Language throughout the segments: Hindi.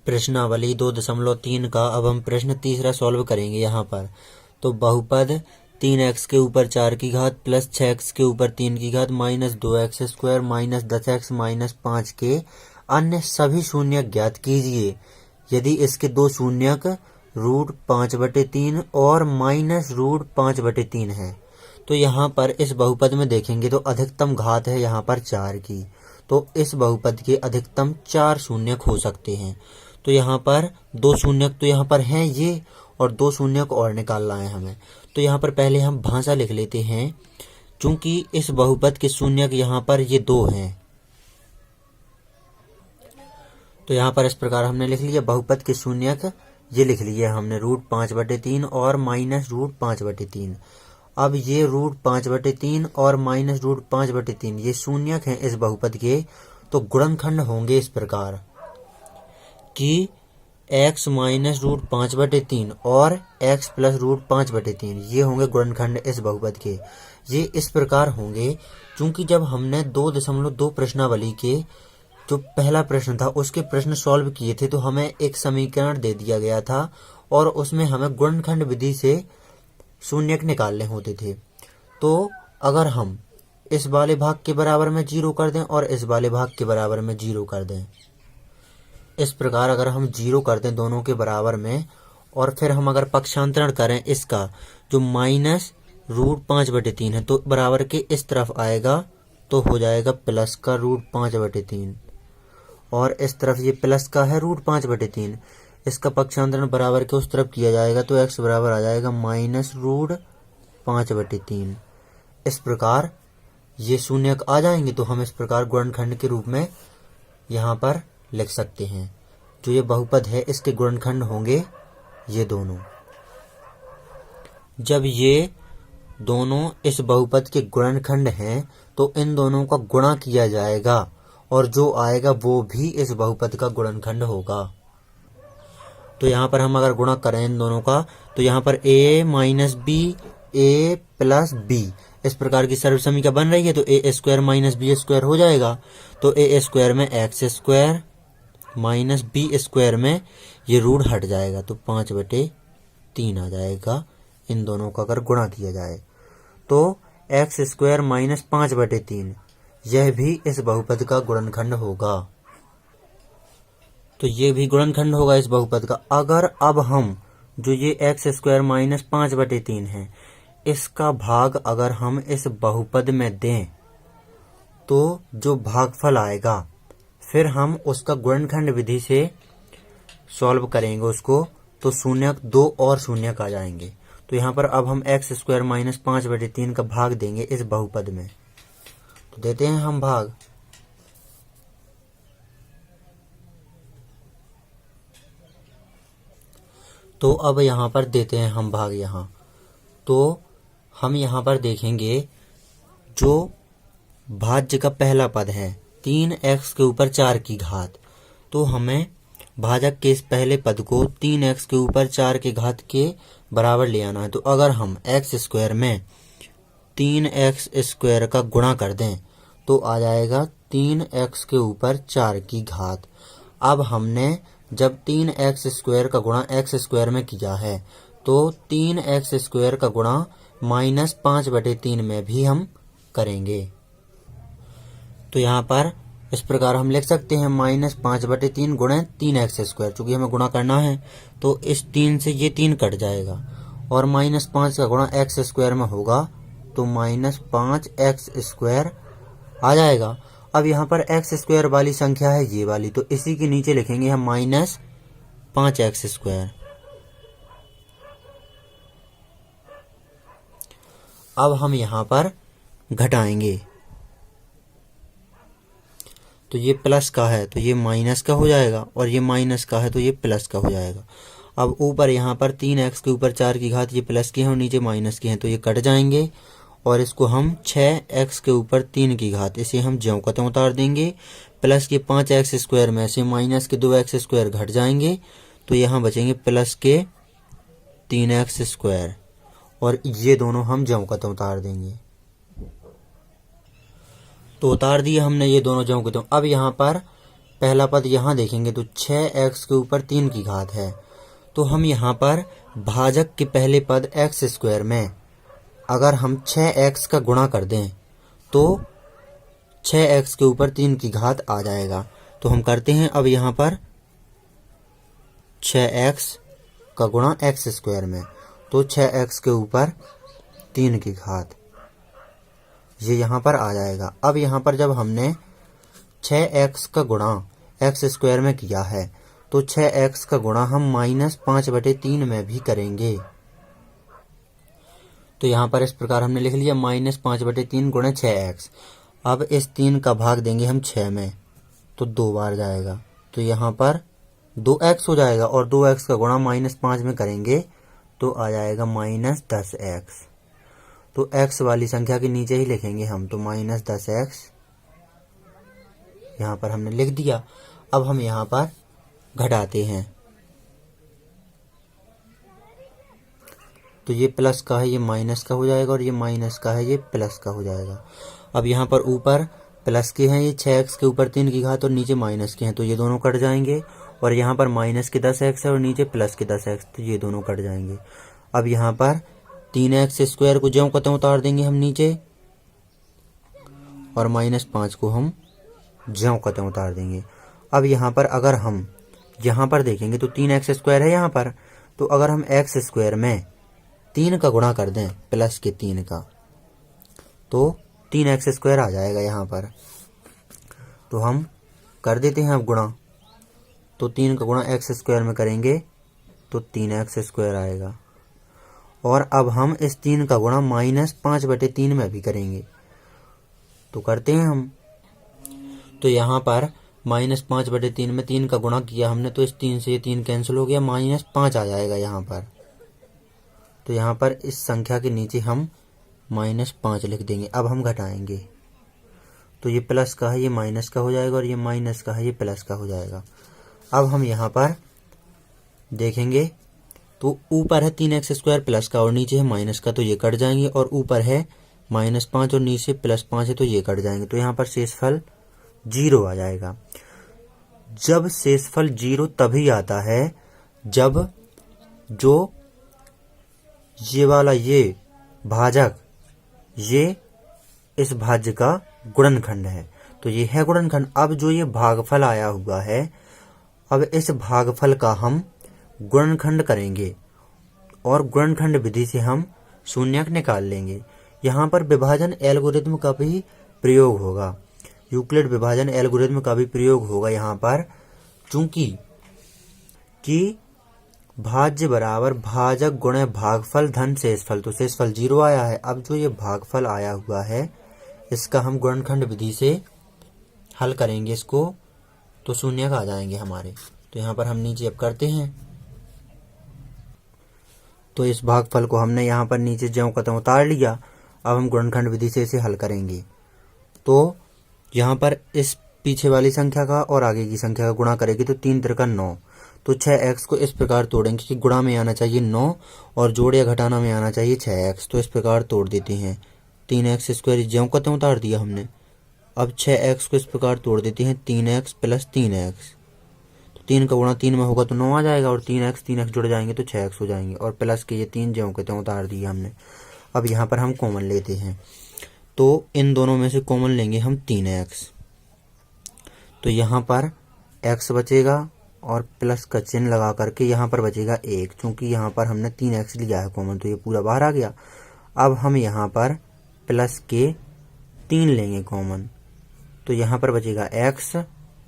प्रश्नावली 2.3 का अब हम प्रश्न तीसरा सॉल्व करेंगे यहाँ पर। तो बहुपद 3x के ऊपर 4 की घात प्लस 6x के ऊपर 3 की घात minus 2x square minus 10x minus 5 के अन्य सभी शून्यक ज्ञात कीजिए यदि इसके दो शून्यक √5/3 और माइनस √5/3 है। तो यहाँ पर इस बहुपद में देखेंगे तो अधिकतम घात है यहाँ पर 4 की, तो इस बहुपद के अधिकतम 4 शून्यक हो सकते हैं। तो यहाँ पर दो शून्यक तो यहाँ पर हैं ये, और दो शून्यक और निकालना है हमें। तो यहाँ पर पहले हम भाषा लिख लेते हैं, चूंकि इस बहुपद के शून्यक यहाँ पर ये 2 हैं। तो यहाँ पर इस प्रकार हमने लिख लिया बहुपद के शून्यक, ये लिख लिया हमने √5/3 और माइनस √5/3। अब ये √5/3 और माइनस √5/3 ये शून्यक हैं इस बहुपद के, तो गुणनखंड होंगे इस प्रकार कि x माइनस √5/3 और x प्लस √5/3 ये होंगे गुणनखंड इस बहुपद के। ये इस प्रकार होंगे क्योंकि जब हमने 2.2 प्रश्नावली के जो पहला प्रश्न था उसके प्रश्न सॉल्व किए थे तो हमें एक समीकरण दे दिया गया था और उसमें हमें गुणनखंड विधि से शून्यक निकालने होते थे। तो अगर हम इस वाले भाग के बराबर में 0 कर दें और इस वाले भाग के बराबर में 0 कर दें, इस प्रकार अगर हम 0 कर दें दोनों के बराबर में, और फिर हम अगर पक्षांतरण करें इसका जो माइनस √5/3 है तो बराबर के इस तरफ आएगा तो हो जाएगा प्लस का √5/3, और इस तरफ ये प्लस का है √5/3, इसका पक्षांतरण बराबर के उस तरफ किया जाएगा तो x बराबर आ जाएगा माइनस √5/3। इस प्रकार ये शून्यक आ जाएंगे तो हम इस प्रकार गुणनखंड के रूप में यहाँ पर लिख सकते हैं। जो ये बहुपद है इसके गुणनखंड होंगे ये दोनों। जब ये दोनों इस बहुपद के गुणनखंड हैं तो इन दोनों का गुणा किया जाएगा और जो आएगा वो भी इस बहुपद का गुणनखंड होगा। तो यहाँ पर हम अगर गुणा करें इन दोनों का तो यहाँ पर a minus B a plus B इस प्रकार की सर्वसमीका बन रही है, तो a square minus B square हो जाएगा। तो a स्क्वायर में x square minus B square में ये रूट हट जाएगा तो 5/3 आ जाएगा इन दोनों का अगर गुणा किया जाए। तो x स्क्वायर माइनस 5/3 यह भी इस बहुपद का गुणनखंड होगा। तो ये भी गुणनखंड होगा इस बहुपद का। अगर अब हम जो ये x स्क्वायर माइनस 5/3 है इसका भाग अगर हम इस बहुपद में दें तो जो भागफल आएगा फिर हम उसका गुणनखंड विधि से सॉल्व करेंगे उसको, तो शून्यक 2 और शून्यक आ जाएंगे। तो यहाँ पर अब हम x स्क्वायर माइनस 5/3 का भाग देंगे इस बहुपद में, तो देते हैं हम भाग। तो अब यहाँ पर देते हैं हम भाग यहाँ। तो हम यहाँ पर देखेंगे जो भाज्य का पहला पद है 3x के ऊपर 4 की घात, तो हमें भाजक के इस पहले पद को 3x के ऊपर 4 की घात के बराबर ले आना है। तो अगर हम x स्क्वायर में 3x स्क्वायर का गुणा कर दें तो आ जाएगा 3x के ऊपर 4 की घात। अब हमने जब 3x स्क्वायर का गुणा x स्क्वायर में किया है तो 3x स्क्वायर का गुणा माइनस 5/3 में भी हम करेंगे। तो यहाँ पर इस प्रकार हम लिख सकते हैं माइनस 5/3 गुणे 3x स्क्वायर, चूंकि हमें गुणा करना है तो इस 3 से ये 3 कट जाएगा और माइनस 5 का गुणा x स्क्वायर में होगा तो माइनस 5x स्क्वायर आ जाएगा। अब यहाँ पर x स्क्वायर वाली संख्या है ये वाली, तो इसी के नीचे लिखेंगे हम माइनस 5x स्क्वायर। अब हम यहाँ पर घटाएंगे तो ये प्लस का है तो ये माइनस का हो जाएगा और ये माइनस का है तो ये प्लस का हो जाएगा। अब ऊपर यहाँ पर 3x के ऊपर 4 की घात ये प्लस की है और नीचे माइनस की है तो ये कट जाएंगे और इसको हम 6x के ऊपर 3 की घात इसे हम ज्यों का त्यों उतार देंगे। प्लस के 5x स्क्वायर में से माइनस के 2x स्क्वायर घट जाएंगे तो यहाँ बचेंगे प्लस के 3x स्क्वायर और ये दोनों हम ज्यों का त्यों उतार देंगे। तो उतार दिए हमने ये दोनों ज्यों के त्यों। अब यहाँ पर पहला पद यहाँ देखेंगे तो 6x के ऊपर 3 की घात है, तो हम यहाँ पर भाजक के पहले पद एक्स स्क्वायर में अगर हम 6x का गुणा कर दें तो 6x के ऊपर 3 की घात आ जाएगा। तो हम करते हैं अब यहाँ पर 6x का गुणा एक्स स्क्वायर में, तो 6x के ऊपर 3 की घात ये यहाँ पर आ जाएगा। अब यहाँ पर जब हमने 6x का गुणा एक्स स्क्वायर में किया है तो 6x का गुणा हम -5/3 में भी करेंगे। तो यहाँ पर इस प्रकार हमने लिख लिया -5/3 गुणा 6x। अब इस 3 का भाग देंगे हम 6 में, तो 2 बार जाएगा, तो यहाँ पर 2x हो जाएगा और 2x का गुणा -5 में करेंगे तो आ जाएगा -10x। तो x वाली संख्या के नीचे ही लिखेंगे हम, तो -10x यहाँ पर हमने लिख दिया। अब हम यहाँ पर घटाते हैं, तो ये प्लस का है ये माइनस का हो जाएगा और ये माइनस का है ये प्लस का हो जाएगा। अब यहाँ पर ऊपर प्लस के हैं ये 6x के ऊपर 3 की घात और नीचे माइनस के हैं, तो ये दोनों कट जाएंगे। और यहाँ पर माइनस के 10x है और नीचे प्लस के 10x, तो ये दोनों कट जाएंगे। अब यहाँ पर 3x स्क्वायर को ज्यों कत्यों उतार देंगे हम नीचे और -5 को हम ज्यों कत्यों उतार देंगे। अब यहाँ पर अगर हम यहाँ पर देखेंगे तो 3x स्क्वायर है यहाँ पर, तो अगर हम x स्क्वायर में 3 का गुणा कर दें प्लस के 3 का तो 3x स्क्वायर आ जाएगा यहाँ पर। तो हम कर देते हैं अब गुणा, तो 3 का गुणा x स्क्वायर में करेंगे तो 3x स्क्वायर आएगा। और अब हम इस 3 का गुणा -5/3 में भी करेंगे, तो करते हैं हम। तो यहाँ पर -5/3 में 3 का गुणा किया हमने, तो इस 3 से ये 3 कैंसिल हो गया, -5 आ जाएगा यहाँ पर। तो यहाँ पर इस संख्या के नीचे हम -5 लिख देंगे। अब हम घटाएंगे, तो ये प्लस का है ये माइनस का हो जाएगा और ये माइनस का है ये प्लस का हो जाएगा। अब हम यहाँ पर देखेंगे तो ऊपर है 3x स्क्वायर प्लस का और नीचे है माइनस का, तो ये कट जाएंगे। और ऊपर है -5 और नीचे +5 है, तो ये कट जाएंगे। तो यहाँ पर शेषफल 0 आ जाएगा। जब शेषफल 0 तभी आता है जब जो ये वाला ये भाजक ये इस भाज्य का गुणनखंड है, तो ये है गुणनखंड। अब जो ये भागफल आया हुआ है, अब इस भागफल का हम गुणनखंड करेंगे और गुणनखंड विधि से हम शून्यक निकाल लेंगे। यहाँ पर विभाजन एल्गोरिथम का भी प्रयोग होगा, यूक्लिड विभाजन एल्गोरिथम का भी प्रयोग होगा यहाँ पर, चूंकि कि भाज्य बराबर भाजक गुणे भागफल धन शेषफल, तो शेषफल 0 आया है। अब जो ये भागफल आया हुआ है इसका हम गुणनखंड विधि से हल करेंगे इसको, तो शून्यक आ जाएंगे हमारे। तो यहाँ पर हम नीचे अब करते हैं, तो इस भागफल को हमने यहाँ पर नीचे ज्यों कत्यों उतार लिया। अब हम गुणनखंड विधि से इसे हल करेंगे, तो यहाँ पर इस पीछे वाली संख्या का और आगे की संख्या का गुणा करेंगे तो 3 त्रिका 9। तो 6x को इस प्रकार तोड़ेंगे कि गुणा में आना चाहिए 9 और जोड़ या घटाना में आना चाहिए 6x, तो इस प्रकार तोड़ देते हैं। 3x स्क्वायर ज्यों कत्यों उतार दिया हमने। अब 6x को इस प्रकार तोड़ देते हैं 3x + 3x, तो 3 का गुणा 3 में होगा तो 9 आ जाएगा और 3x जुड़ जाएंगे तो 6x हो जाएंगे और प्लस के ये 3 ज्यों कत्यों उतार दिए हमने। अब यहाँ पर हम कॉमन लेते हैं, तो इन दोनों में से कॉमन लेंगे हम 3x, तो यहाँ पर x बचेगा और प्लस का चिन्ह लगा करके यहाँ पर बचेगा 1, चूंकि यहाँ पर हमने 3x लिया है कॉमन, तो ये पूरा बाहर आ गया। अब हम यहाँ पर प्लस के 3 लेंगे कॉमन, तो यहाँ पर बचेगा x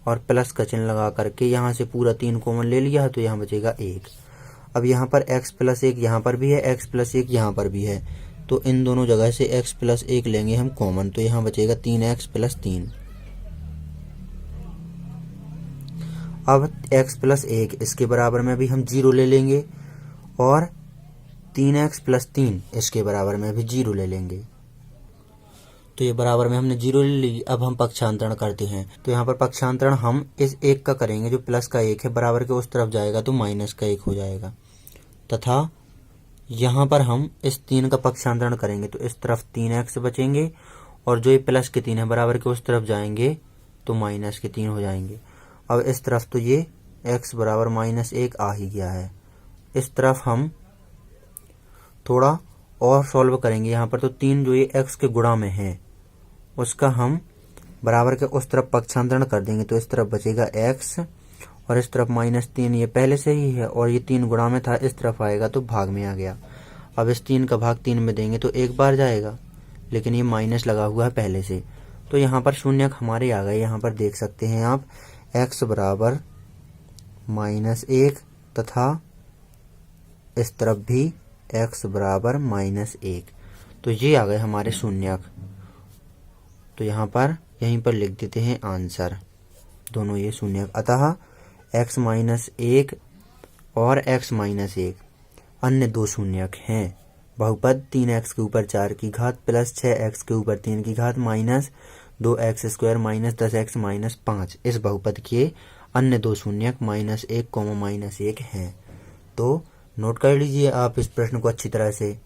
और प्लस का चिन्ह लगा करके यहाँ से पूरा 3 कॉमन ले लिया है, तो यहाँ बचेगा 1। अब यहाँ पर x + 1 यहाँ पर भी है, x + 1 यहाँ पर भी है, तो इन दोनों जगह से x + 1 लेंगे हम कॉमन, तो यहाँ बचेगा 3x + 3। अब x + 1 इसके बराबर में भी हम 0 ले लेंगे और 3x + 3 इसके बराबर में भी 0 ले लेंगे, तो ये बराबर में हमने 0 ले ली। अब हम पक्षांतरण करते हैं, तो यहाँ पर पक्षांतरण हम इस 1 का करेंगे, जो प्लस का 1 है बराबर के उस तरफ जाएगा तो माइनस का 1 हो जाएगा, तथा यहाँ पर हम इस 3 का पक्षांतरण करेंगे तो इस तरफ 3x बचेंगे और जो ये प्लस के 3 है बराबर के उस तरफ जाएंगे तो माइनस के 3 हो जाएंगे। अब इस तरफ तो ये x बराबर -1 आ ही गया है। इस तरफ हम थोड़ा और सॉल्व करेंगे। यहाँ पर तो 3 जो ये x के गुणा में है उसका हम बराबर के उस तरफ पक्षांतरण कर देंगे, तो इस तरफ बचेगा x और इस तरफ -3 ये पहले से ही है और ये 3 गुणा में था, इस तरफ आएगा तो भाग में आ गया। अब इस 3 का भाग 3 में देंगे तो एक बार जाएगा, लेकिन ये माइनस लगा हुआ है पहले से, तो यहाँ पर शून्यक हमारे आ गए। यहाँ पर देख सकते हैं आप x बराबर -1 तथा इस तरफ भी x बराबर -1, तो ये आ गए हमारे शून्यक। तो यहाँ पर यहीं पर लिख देते हैं आंसर, दोनों ये शून्यक। अतः x -1 और x -1 अन्य दो शून्यक हैं। बहुपद 3x के ऊपर 4 की घात प्लस 6x के ऊपर 3 की घात minus 2x square minus 10x minus 5, इस बहुपद के अन्य दो शून्यक -1, -1 हैं। तो नोट कर लीजिए आप इस प्रश्न को अच्छी तरह से।